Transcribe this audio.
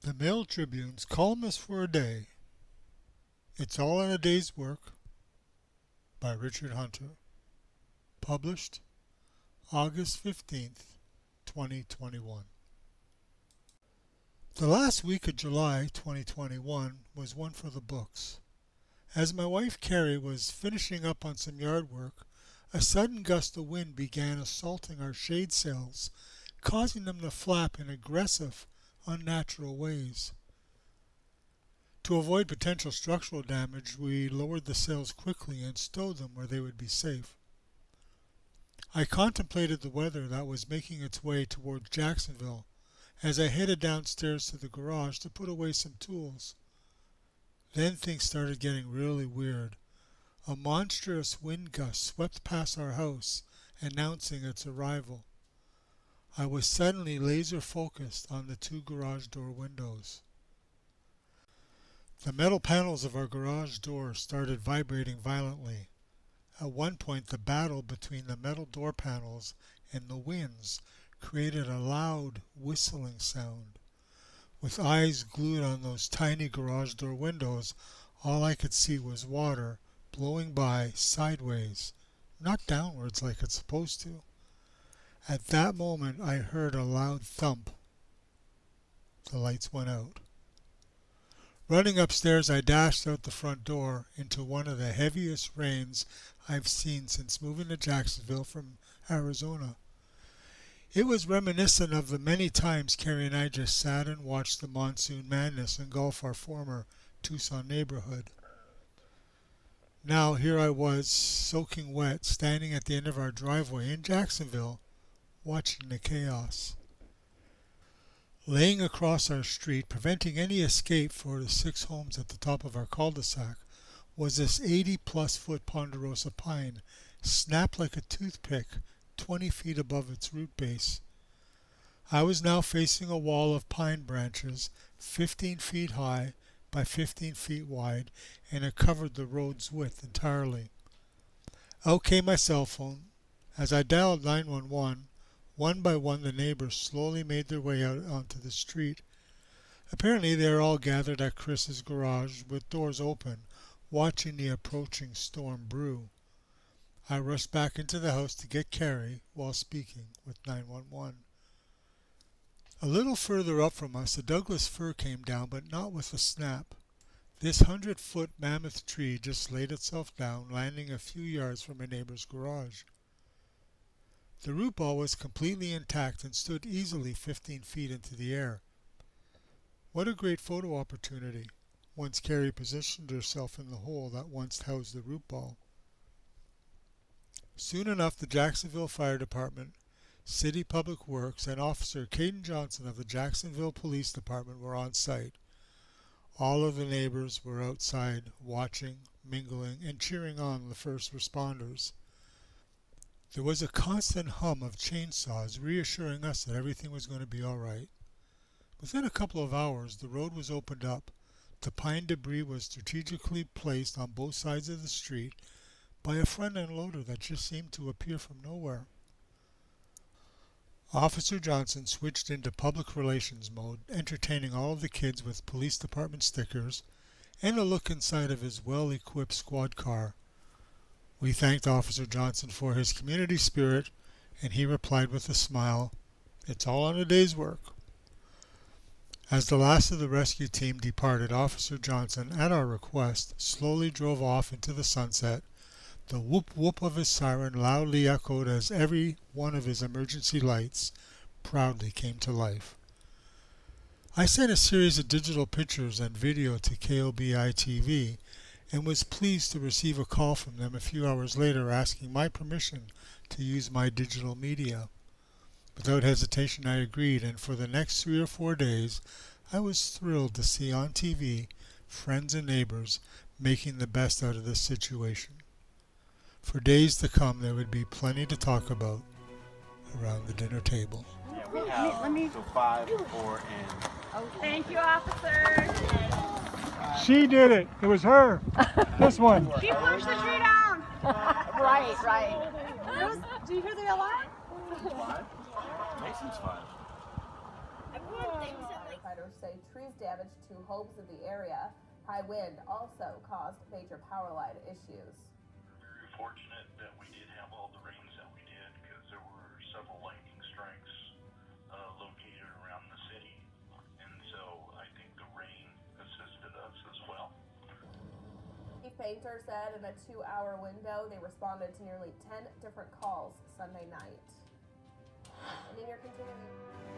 The Mail Tribune's Columnist for a Day. It's All in a Day's Work by Richard Hunter. Published August 15th, 2021. The last week of July 2021 was one for the books. As my wife Carrie was finishing up on some yard work, a sudden gust of wind began assaulting our shade sails, causing them to flap in aggressive, unnatural ways. To avoid potential structural damage, we lowered the sails quickly and stowed them where they would be safe. I contemplated the weather that was making its way towards Jacksonville as I headed downstairs to the garage to put away some tools. Then things started getting really weird. A monstrous wind gust swept past our house, announcing its arrival. I was suddenly laser focused on the two garage door windows. The metal panels of our garage door started vibrating violently. At one point, the battle between the metal door panels and the winds created a loud whistling sound. With eyes glued on those tiny garage door windows, all I could see was water blowing by sideways, not downwards like it's supposed to. At that moment, I heard a loud thump. The lights went out. Running upstairs, I dashed out the front door into one of the heaviest rains I've seen since moving to Jacksonville from Arizona. It was reminiscent of the many times Carrie and I just sat and watched the monsoon madness engulf our former Tucson neighborhood. Now here I was, soaking wet, standing at the end of our driveway in Jacksonville, watching the chaos. Laying across our street, preventing any escape for the 6 homes at the top of our cul-de-sac, was this 80-plus foot ponderosa pine, snapped like a toothpick 20 feet above its root base. I was now facing a wall of pine branches 15 feet high by 15 feet wide, and it covered the road's width entirely. Out came my cell phone. As I dialed 911, one by one the neighbors slowly made their way out onto the street. Apparently they were all gathered at Chris's garage with doors open, watching the approaching storm brew. I rushed back into the house to get Carrie while speaking with 911. A little further up from us, a Douglas fir came down, but not with a snap. This 100-foot mammoth tree just laid itself down, landing a few yards from a neighbor's garage. The root ball was completely intact and stood easily 15 feet into the air. What a great photo opportunity, once Carrie positioned herself in the hole that once housed the root ball. Soon enough, the Jacksonville Fire Department, City Public Works, and Officer Caden Johnson of the Jacksonville Police Department were on site. All of the neighbors were outside, watching, mingling, and cheering on the first responders. There was a constant hum of chainsaws reassuring us that everything was going to be all right. Within a couple of hours, the road was opened up. The pine debris was strategically placed on both sides of the street by a front-end loader that just seemed to appear from nowhere. Officer Johnson switched into public relations mode, entertaining all of the kids with police department stickers and a look inside of his well-equipped squad car. We thanked Officer Johnson for his community spirit, and he replied with a smile, "It's all in a day's work." As the last of the rescue team departed, Officer Johnson, at our request, slowly drove off into the sunset. The whoop-whoop of his siren loudly echoed as every one of his emergency lights proudly came to life. I sent a series of digital pictures and video to KOBI-TV and was pleased to receive a call from them a few hours later asking my permission to use my digital media. Without hesitation I agreed, and for the next 3 or 4 days I was thrilled to see on TV friends and neighbors making the best out of this situation. For days to come there would be plenty to talk about around the dinner table. Yeah, we have so 5, 4, and... Thank you, officers. She did it. It was her. This one. She pushed the tree down. Right. Do you hear the alarm? 5? Mason's 5. Everyone thinks that, like, Say trees damaged 2 homes in the area. High wind also caused major power line issues. We're very fortunate that we did have all the rains that we did, because there were several lightning strikes located around the city, and so I think the rain assisted us as well. Chief Painter said in a 2-hour window they responded to nearly 10 different calls Sunday night. And in your continuing